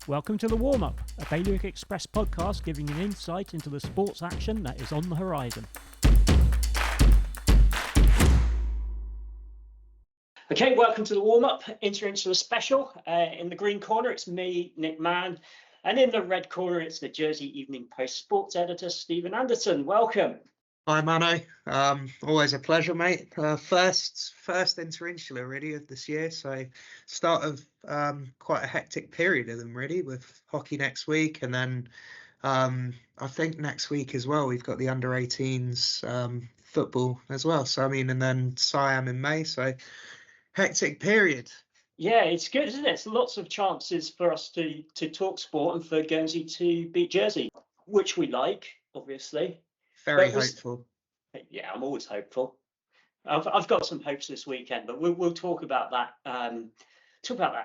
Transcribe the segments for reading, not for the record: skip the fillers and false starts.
Welcome to the Warm Up, a Bailiwick Express podcast giving you an insight into the sports action that is on the horizon. Okay, welcome to the Warm Up Inter-Insular special. In the green corner, it's me, Nick Mann, and in the red corner, it's the Jersey Evening Post sports editor, Stephen Anderson. Welcome. Hi, Mano. Always a pleasure, mate. First Inter-Insular really of this year, so start of quite a hectic period of them really, with hockey next week, and then I think next week as well we've got the under-18s football as well. So I mean, and then Siam in May, so hectic period. Yeah, it's good, isn't it? It's lots of chances for us to talk sport and for Guernsey to beat Jersey, which we like, obviously. Very hopeful. Yeah, I'm always hopeful. I've got some hopes this weekend, but we'll talk about that.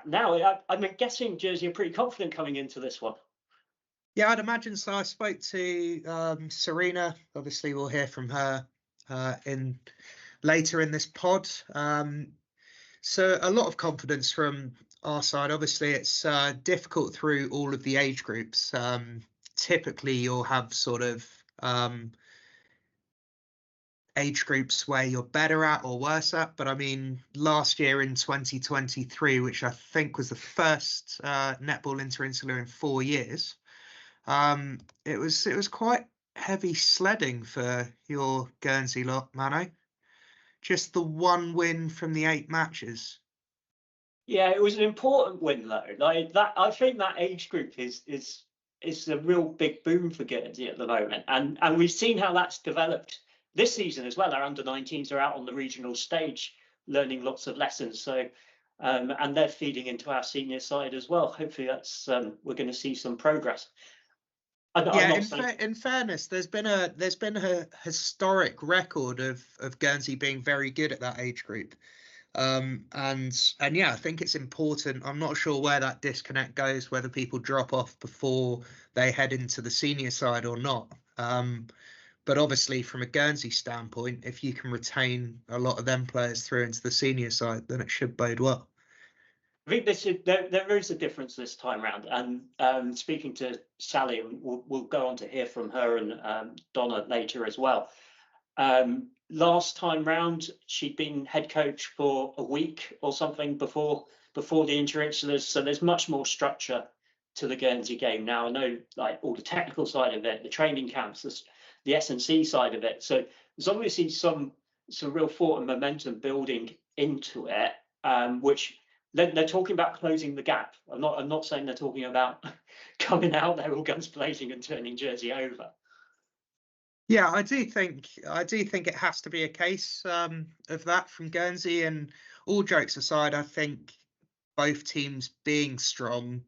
Now. I'm guessing Jersey are pretty confident coming into this one. Yeah, I'd imagine so. I spoke to Serena. Obviously, we'll hear from her later in this pod. So a lot of confidence from our side. Obviously, it's difficult through all of the age groups. Typically, you'll have sort of age groups where you're better at or worse at, but I mean, last year in 2023, which I think was the first netball inter-insular in 4 years, it was quite heavy sledding for your Guernsey lot, Mano. Just the one win from the 8 matches. Yeah, it was an important win though. Like that, I think that age group is a real big boom for Guernsey at the moment, and we've seen how that's developed this season as well. Our under-19s are out on the regional stage learning lots of lessons, so and they're feeding into our senior side as well. Hopefully that's we're going to see some progress. In fairness, there's been a historic record of Guernsey being very good at that age group, and yeah, I think it's important. I'm not sure where that disconnect goes, whether people drop off before they head into the senior side or not. But obviously, from a Guernsey standpoint, if you can retain a lot of them players through into the senior side, then it should bode well. I think there is a difference this time round. And speaking to Sally, we'll go on to hear from her and Donna later as well. Last time round, she'd been head coach for a week or something before the Inter-Insulars, so there's much more structure to the Guernsey game now. I know, like, all the technical side of it, the training camps, the S&C side of it. So there's obviously some real thought and momentum building into it, which they're talking about closing the gap. I'm not saying they're talking about coming out there all guns blazing and turning Jersey over. Yeah, I do think it has to be a case of that from Guernsey. And all jokes aside, I think both teams being strong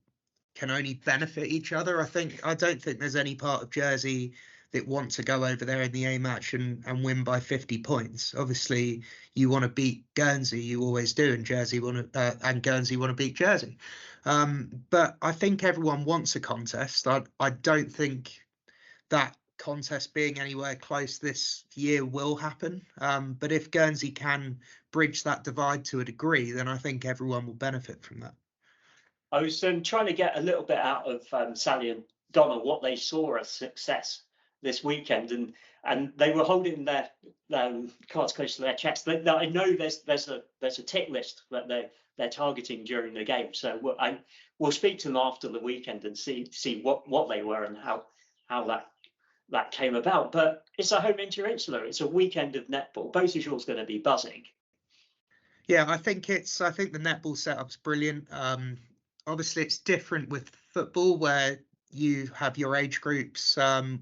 can only benefit each other. I don't think there's any part of Jersey that want to go over there in the A match and win by 50 points. Obviously, you want to beat Guernsey, you always do, and Guernsey want to beat Jersey. But I think everyone wants a contest. I don't think that contest being anywhere close this year will happen. But if Guernsey can bridge that divide to a degree, then I think everyone will benefit from that. I was trying to get a little bit out of Sally and Donna what they saw as success this weekend, and they were holding their cards close to their chest. I know there's a tick list that they're targeting during the game. So we'll speak to them after the weekend and see what they were and how that came about. But it's a home inter-insular. It's a weekend of netball. Beau Sejour's going to be buzzing. Yeah, I think the netball setup's brilliant. Obviously, it's different with football where you have your age groups,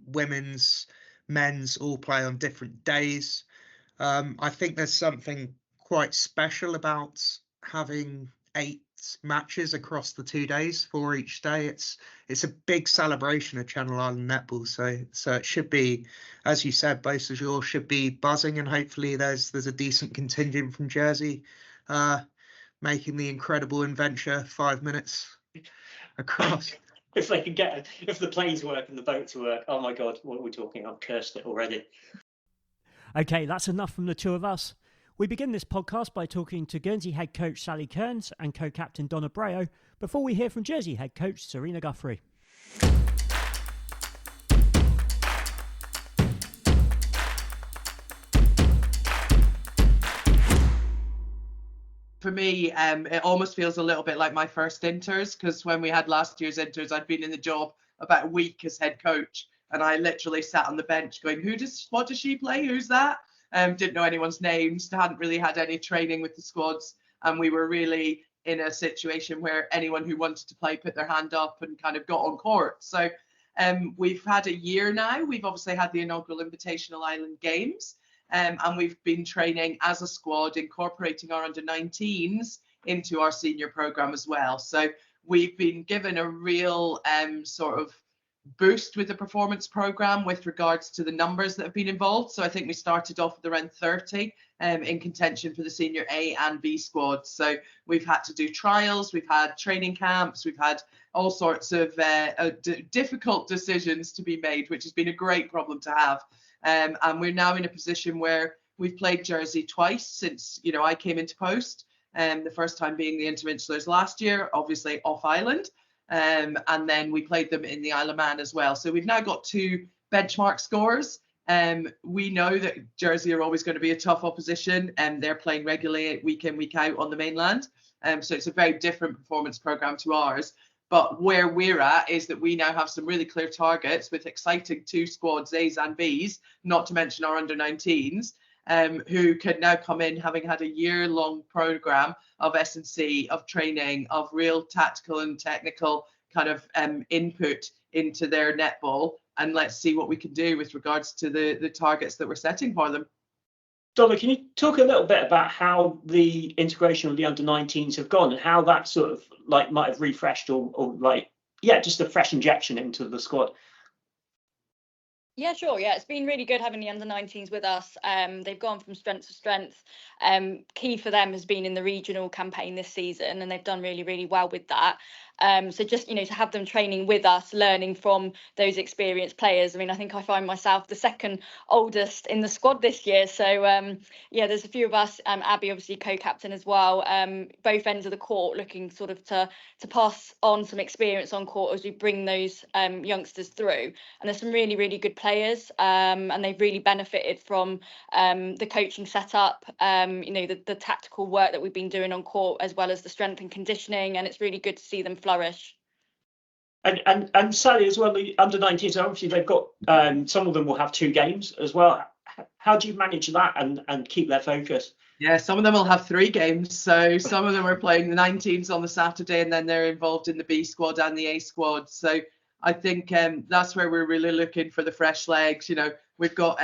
women's, men's, all play on different days. I think there's something quite special about having 8 matches across the 2 days for each day. It's a big celebration of Channel Island netball. So it should be, as you said, Beau Sejour should be buzzing, and hopefully there's a decent contingent from Jersey making the incredible adventure 5 minutes across. If the planes work and the boats work, oh my God, what are we talking? I've cursed it already. Okay, that's enough from the two of us. We begin this podcast by talking to Guernsey head coach Sally Carns and co-captain Donna Brehaut before we hear from Jersey head coach Serena Guthrie. For me, it almost feels a little bit like my first Inters, because when we had last year's Inters, I'd been in the job about a week as head coach, and I literally sat on the bench going, what does she play? Who's that? Didn't know anyone's names, hadn't really had any training with the squads, and we were really in a situation where anyone who wanted to play put their hand up and kind of got on court. So we've had a year now. We've obviously had the inaugural Invitational Island Games, and we've been training as a squad, incorporating our under-19s into our senior program as well. So we've been given a real sort of boost with the performance program with regards to the numbers that have been involved. So I think we started off with around 30 in contention for the senior A and B squads. So we've had to do trials, we've had training camps, we've had all sorts of difficult decisions to be made, which has been a great problem to have. And we're now in a position where we've played Jersey twice since, I came into post. The first time being the Inter-Insulars last year, obviously off island. And then we played them in the Isle of Man as well. So we've now got 2 benchmark scores. We know that Jersey are always going to be a tough opposition, and they're playing regularly week in, week out on the mainland. So it's a very different performance program to ours. But where we're at is that we now have some really clear targets with exciting 2 squads, A's and B's, not to mention our under-19s, who can now come in having had a year-long program of S&C, of training, of real tactical and technical kind of input into their netball. And let's see what we can do with regards to the targets that we're setting for them. Donna, can you talk a little bit about how the integration of the under-19s have gone and how that sort of might have refreshed or just a fresh injection into the squad? Yeah, sure. Yeah, it's been really good having the under-19s with us. They've gone from strength to strength. Key for them has been in the regional campaign this season, and they've done really, really well with that. So just, to have them training with us, learning from those experienced players. I mean, I think I find myself the second oldest in the squad this year. So, there's a few of us, Abby, obviously co-captain as well, both ends of the court, looking sort of to pass on some experience on court as we bring those youngsters through. And there's some really, really good players, and they've really benefited from the coaching setup, the tactical work that we've been doing on court, as well as the strength and conditioning. And it's really good to see them flourish. And Sally, as well, the under-19s, obviously they've got some of them will have 2 games as well. How do you manage that and keep their focus? Yeah, some of them will have 3 games. So some of them are playing the 19s on the Saturday, and then they're involved in the B squad and the A squad. So I think that's where we're really looking for the fresh legs. We've got,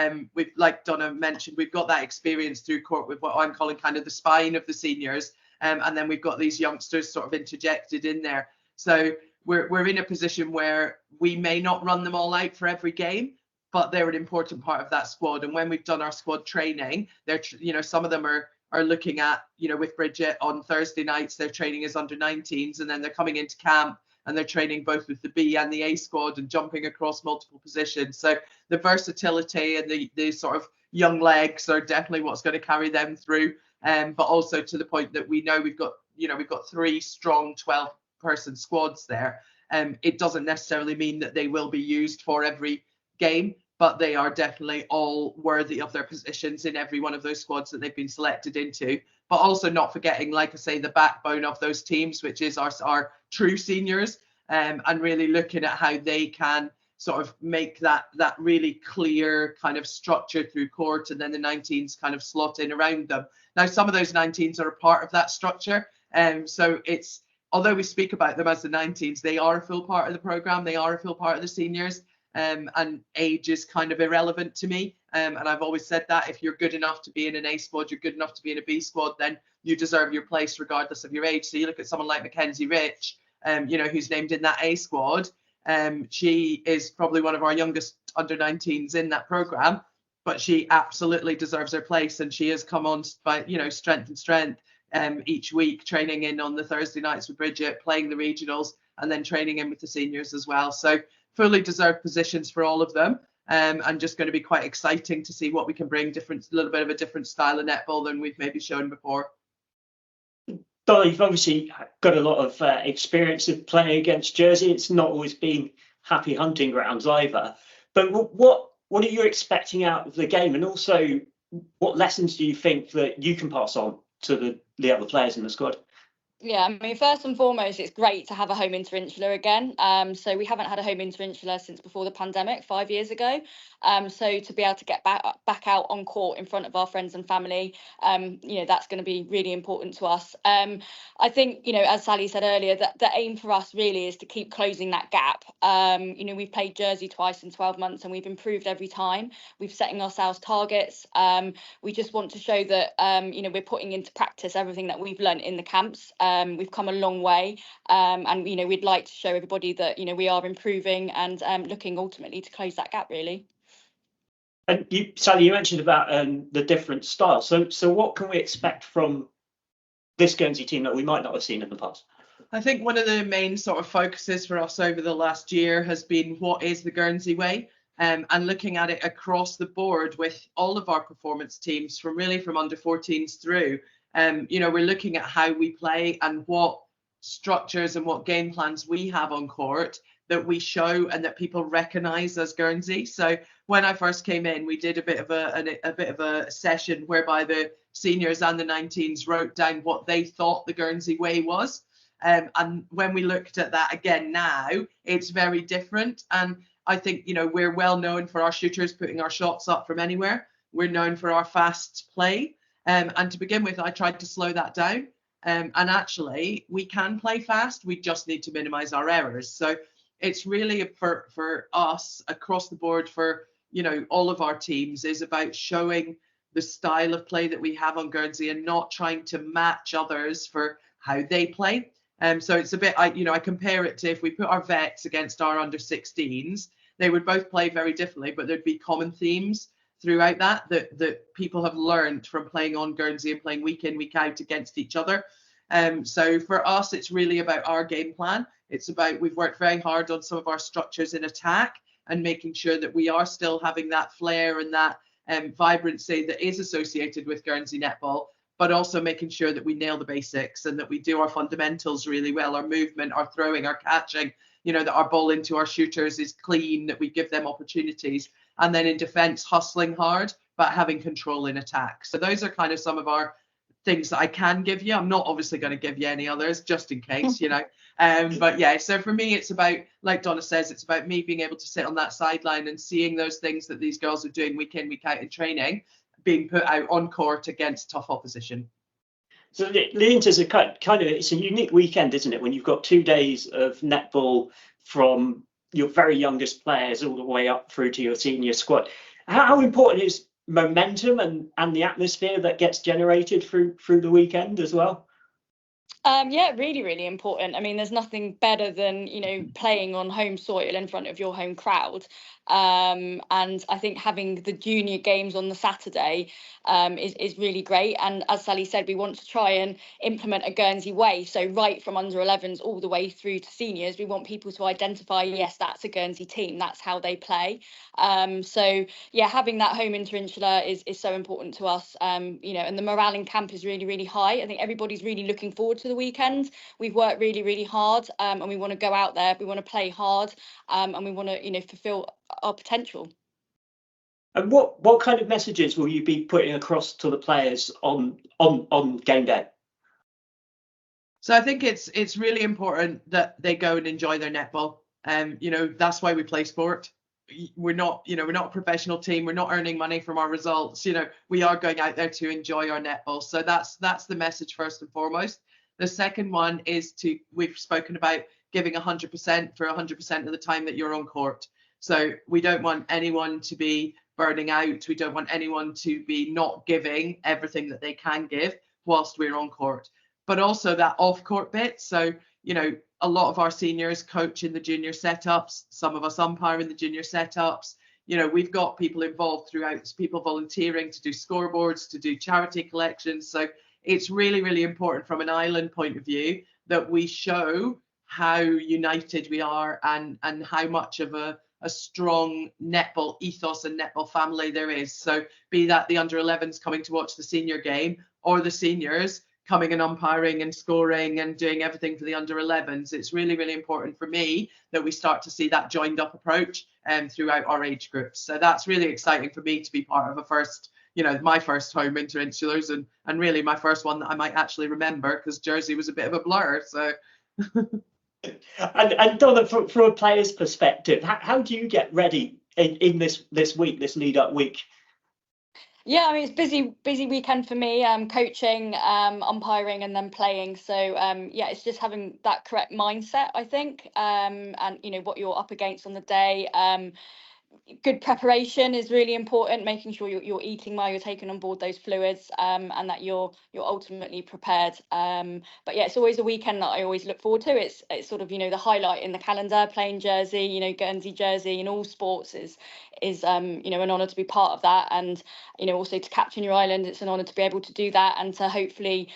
like Donna mentioned, we've got that experience through court with what I'm calling kind of the spine of the seniors. And then we've got these youngsters sort of interjected in there. So we're in a position where we may not run them all out for every game, but they're an important part of that squad. And when we've done our squad training, they're, some of them are looking at, with Bridget on Thursday nights, they're training as under-19s, and then they're coming into camp and they're training both with the B and the A squad and jumping across multiple positions. So the versatility and the sort of young legs are definitely what's going to carry them through. But also to the point that we know we've got 3 strong 12-person squads there. It doesn't necessarily mean that they will be used for every game, but they are definitely all worthy of their positions in every one of those squads that they've been selected into. But also not forgetting, like I say, the backbone of those teams, which is our true seniors, and really looking at how they can sort of make that really clear kind of structure through court, and then the 19s kind of slot in around them. Now, some of those 19s are a part of that structure. So it's, although we speak about them as the 19s, they are a full part of the program. They are a full part of the seniors. And age is kind of irrelevant to me. And I've always said that if you're good enough to be in an A squad, you're good enough to be in a B squad, then you deserve your place regardless of your age. So you look at someone like Mackenzie Rich, who's named in that A squad. She is probably one of our youngest under-19s in that program, but she absolutely deserves her place. And she has come on by, strength and strength each week, training in on the Thursday nights with Bridget, playing the regionals, and then training in with the seniors as well. So fully deserved positions for all of them. and just going to be quite exciting to see what we can bring, a little bit of a different style of netball than we've maybe shown before. Donna, you've obviously got a lot of experience of playing against Jersey. It's not always been happy hunting grounds either. But what are you expecting out of the game? And also, what lessons do you think that you can pass on to the other players in the squad? Yeah, I mean, first and foremost, it's great to have a home inter-insular again. So we haven't had a home inter-insular since before the pandemic, 5 years ago. So to be able to get back out on court in front of our friends and family, that's going to be really important to us. I think, as Sally said earlier, that the aim for us really is to keep closing that gap. We've played Jersey twice in 12 months and we've improved every time. We've setting ourselves targets. We just want to show that, we're putting into practice everything that we've learned in the camps. We've come a long way, and we'd like to show everybody that we are improving and looking ultimately to close that gap, really. And Sally, you mentioned about the different styles. So what can we expect from this Guernsey team that we might not have seen in the past? I think one of the main sort of focuses for us over the last year has been what is the Guernsey way, and looking at it across the board with all of our performance teams from under 14s through. We're looking at how we play and what structures and what game plans we have on court that we show and that people recognise as Guernsey. So when I first came in, we did a bit of a session whereby the seniors and the 19s wrote down what they thought the Guernsey way was. And when we looked at that again now, it's very different. And I think, we're well known for our shooters putting our shots up from anywhere. We're known for our fast play. And to begin with, I tried to slow that down. And actually, we can play fast. We just need to minimize our errors. So it's really for us across the board for, all of our teams is about showing the style of play that we have on Guernsey and not trying to match others for how they play. So it's a bit, I compare it to if we put our vets against our under 16s, they would both play very differently, but there'd be common themes throughout that people have learned from playing on Guernsey and playing week in, week out against each other. So for us, it's really about our game plan. It's about, we've worked very hard on some of our structures in attack and making sure that we are still having that flair and that vibrancy that is associated with Guernsey netball, but also making sure that we nail the basics and that we do our fundamentals really well, our movement, our throwing, our catching, that our ball into our shooters is clean, that we give them opportunities. And then in defense, hustling hard, but having control in attack. So those are kind of some of our things that I can give you. I'm not obviously going to give you any others just in case, But yeah, so for me, it's about, like Donna says, it's about me being able to sit on that sideline and seeing those things that these girls are doing week in, week out in training, being put out on court against tough opposition. So the Inter's it's a unique weekend, isn't it? When you've got 2 days of netball from your very youngest players all the way up through to your senior squad. How important is momentum and the atmosphere that gets generated through the weekend as well? Yeah, really, really important. I mean, there's nothing better than, playing on home soil in front of your home crowd. And I think having the junior games on the Saturday is really great. And as Sally said, we want to try and implement a Guernsey way. So right from under 11s all the way through to seniors, we want people to identify, yes, that's a Guernsey team. That's how they play. So yeah, having that home inter-insular is so important to us. And the morale in camp is really, really high. I think everybody's really looking forward to the weekend. We've worked really, really hard, and we want to go out there. We want to play hard, and we want to, fulfill our potential. And what kind of messages will you be putting across to the players on game day? So I think it's really important that they go and enjoy their netball. That's why we play sport. We're not a professional team. We're not earning money from our results. We are going out there to enjoy our netball. So that's the message first and foremost. The second one is we've spoken about giving 100% for 100% of the time that you're on court. So we don't want anyone to be burning out. We don't want anyone to be not giving everything that they can give whilst we're on court. But also that off-court bit. So, a lot of our seniors coach in the junior setups. Some of us umpire in the junior setups. We've got people involved throughout, people volunteering to do scoreboards, to do charity collections. So it's really, really important from an island point of view that we show how united we are and how much of a a strong netball ethos and netball family there is. So be that the under 11s coming to watch the senior game or the seniors coming and umpiring and scoring and doing everything for the under 11s. It's really, really important for me that we start to see that joined up approach throughout our age groups. So that's really exciting for me to be part of a first, my first home inter-insulars and really my first one that I might actually remember, because Jersey was a bit of a blur. So. And Donna, from a player's perspective, how do you get ready in this week, this lead up week? Yeah, I mean, it's busy weekend for me. Coaching, umpiring, and then playing. So yeah, it's just having that correct mindset, I think, and what you're up against on the day. Good preparation is really important, making sure you're eating while you're taking on board those fluids, and that you're ultimately prepared. But yeah, it's always a weekend that I always look forward to. It's sort of the highlight in the calendar. Playing Jersey, Guernsey, Jersey in all sports is an honour to be part of that, and also to captain your island. It's an honour to be able to do that, and to hopefully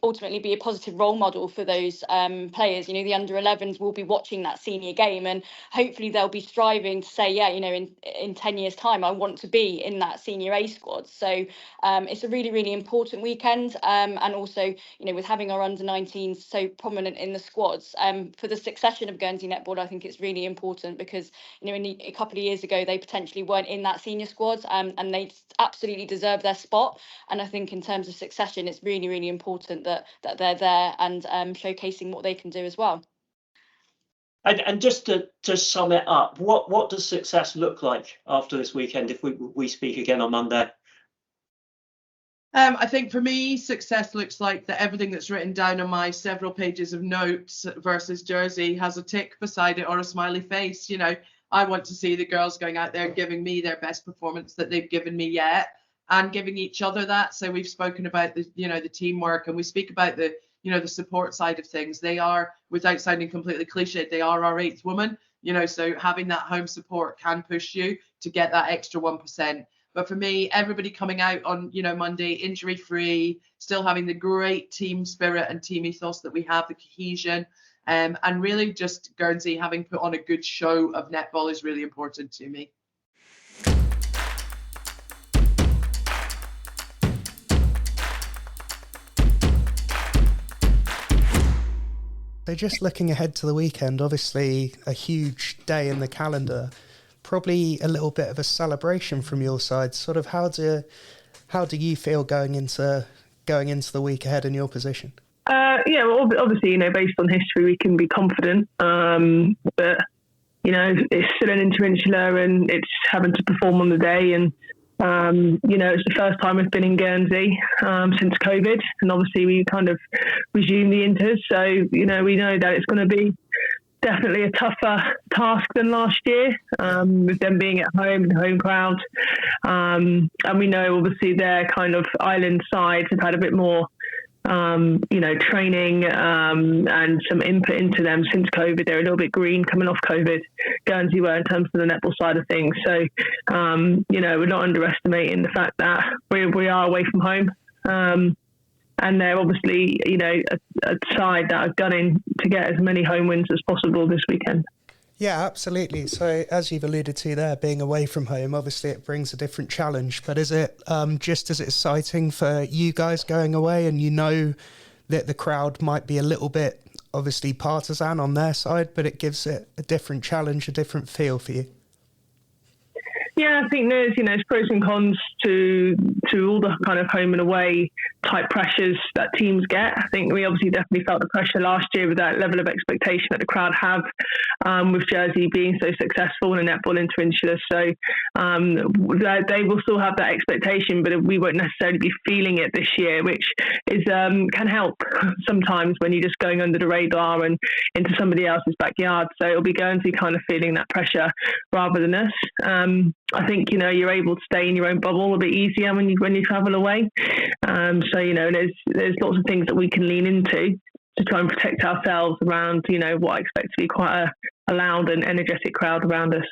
ultimately be a positive role model for those players. The under 11s will be watching that senior game, and hopefully they'll be striving to say, yeah, in 10 years time I want to be in that senior A squad. So it's a really, really important weekend, and also with having our under 19s so prominent in the squads, for the succession of Guernsey netball, I think it's really important, because a couple of years ago they potentially weren't in that senior squad, and they absolutely deserve their spot. And I think in terms of succession, it's really, really important that they're there and showcasing what they can do as well. And just to sum it up, what does success look like after this weekend if we speak again on Monday? I think for me, success looks like that everything that's written down on my several pages of notes versus Jersey has a tick beside it or a smiley face. I want to see the girls going out there giving me their best performance that they've given me yet, and giving each other that. So we've spoken about the teamwork, and we speak about the support side of things. They are, without sounding completely cliched, they are our eighth woman, so having that home support can push you to get that extra 1%. But for me, everybody coming out on, Monday, injury free, still having the great team spirit and team ethos that we have, the cohesion, and really just Guernsey having put on a good show of netball is really important to me. So just looking ahead to the weekend, obviously a huge day in the calendar, probably a little bit of a celebration from your side. Sort of how do you feel going into the week ahead in your position? Yeah, well, obviously, based on history, we can be confident. But it's still an inter-insular, and it's having to perform on the day. And it's the first time we've been in Guernsey since COVID, and obviously we kind of resumed the inters. So we know that it's going to be definitely a tougher task than last year, with them being at home, the home crowd. And we know obviously their kind of island sides have had a bit more training and some input into them since COVID. They're a little bit green coming off COVID. Guernsey were in terms of the netball side of things. So, we're not underestimating the fact that we are away from home. And they're obviously, a side that are gunning to get as many home wins as possible this weekend. Yeah, absolutely. So as you've alluded to there, being away from home, obviously it brings a different challenge. But is it just as exciting for you guys going away, and that the crowd might be a little bit obviously partisan on their side, but it gives it a different challenge, a different feel for you? Yeah, I think there's pros and cons to all the kind of home and away type pressures that teams get. I think we obviously definitely felt the pressure last year with that level of expectation that the crowd have, with Jersey being so successful in a netball inter-insular. So they will still have that expectation, but we won't necessarily be feeling it this year, which is can help sometimes when you're just going under the radar and into somebody else's backyard. So it'll be Guernsey kind of feeling that pressure rather than us. I think you're able to stay in your own bubble a bit easier when you travel away. So there's lots of things that we can lean into to try and protect ourselves around what I expect to be quite a loud and energetic crowd around us.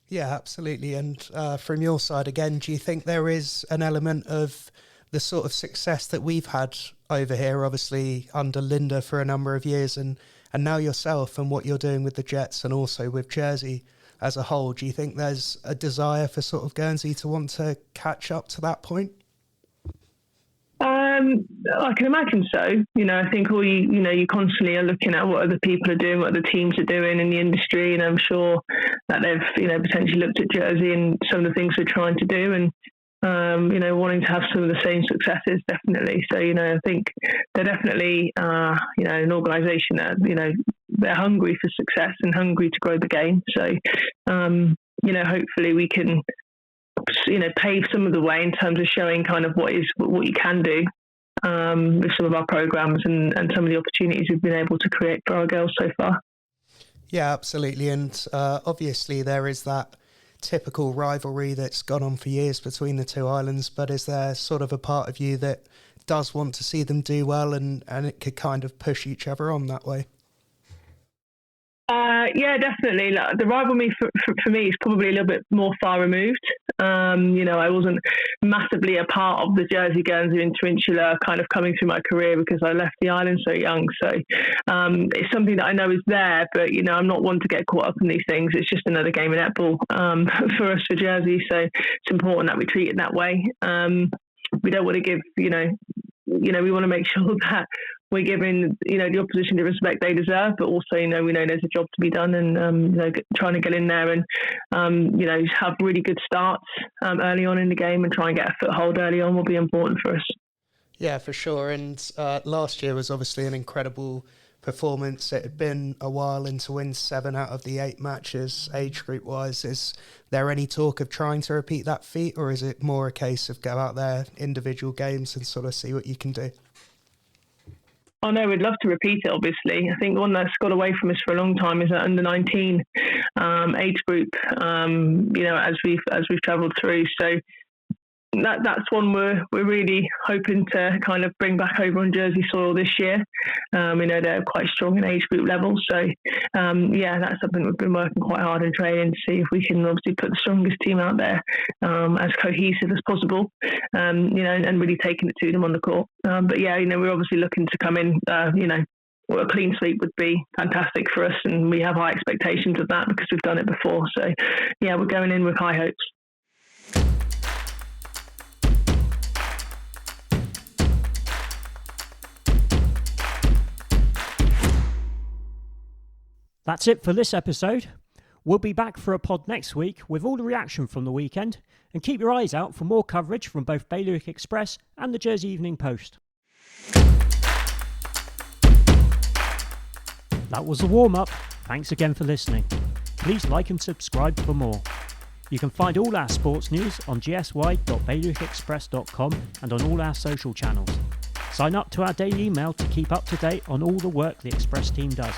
Yeah, absolutely. And from your side again, do you think there is an element of the sort of success that we've had over here, obviously under Linda for a number of years, and and now yourself and what you're doing with the Jets and also with Jersey as a whole, do you think there's a desire for sort of Guernsey to want to catch up to that point? I can imagine so. I think you constantly are looking at what other people are doing, what other teams are doing in the industry, and I'm sure that they've, potentially looked at Jersey and some of the things we're trying to do, and wanting to have some of the same successes, definitely. So, I think they're definitely, an organisation that, they're hungry for success and hungry to grow the game. So, hopefully we can, pave some of the way in terms of showing kind of what you can do with some of our programs and some of the opportunities we've been able to create for our girls so far. Yeah, absolutely. And obviously there is that typical rivalry that's gone on for years between the two islands, but is there sort of a part of you that does want to see them do well and it could kind of push each other on that way? Yeah, definitely. The rivalry for me is probably a little bit more far removed. I wasn't massively a part of the Guernsey Inter-Insular kind of coming through my career because I left the island so young. So it's something that I know is there, but, I'm not one to get caught up in these things. It's just another game of netball for us, for Jersey. So it's important that we treat it that way. We don't want to give, we want to make sure that we're giving, the opposition the respect they deserve, but also, we know there's a job to be done and, trying to get in there and, have really good starts early on in the game and try and get a foothold early on will be important for us. Yeah, for sure. And last year was obviously an incredible performance. It had been a while and to win 7 out of the 8 matches age group wise. Is there any talk of trying to repeat that feat, or is it more a case of go out there, individual games and sort of see what you can do? Oh no, we'd love to repeat it, obviously. I think the one that's got away from us for a long time is that under-19 age group, as we've travelled through. So that's one we're really hoping to kind of bring back over on Jersey soil this year. They're quite strong in age group level. So, that's something we've been working quite hard in training to see if we can obviously put the strongest team out there as cohesive as possible, and really taking it to them on the court. We're obviously looking to come in, a clean sweep would be fantastic for us, and we have high expectations of that because we've done it before. So, we're going in with high hopes. That's it for this episode. We'll be back for a pod next week with all the reaction from the weekend, and keep your eyes out for more coverage from both Bailiwick Express and the Jersey Evening Post. That was the warm-up. Thanks again for listening. Please like and subscribe for more. You can find all our sports news on gsy.bailiwickexpress.com and on all our social channels. Sign up to our daily email to keep up to date on all the work the Express team does.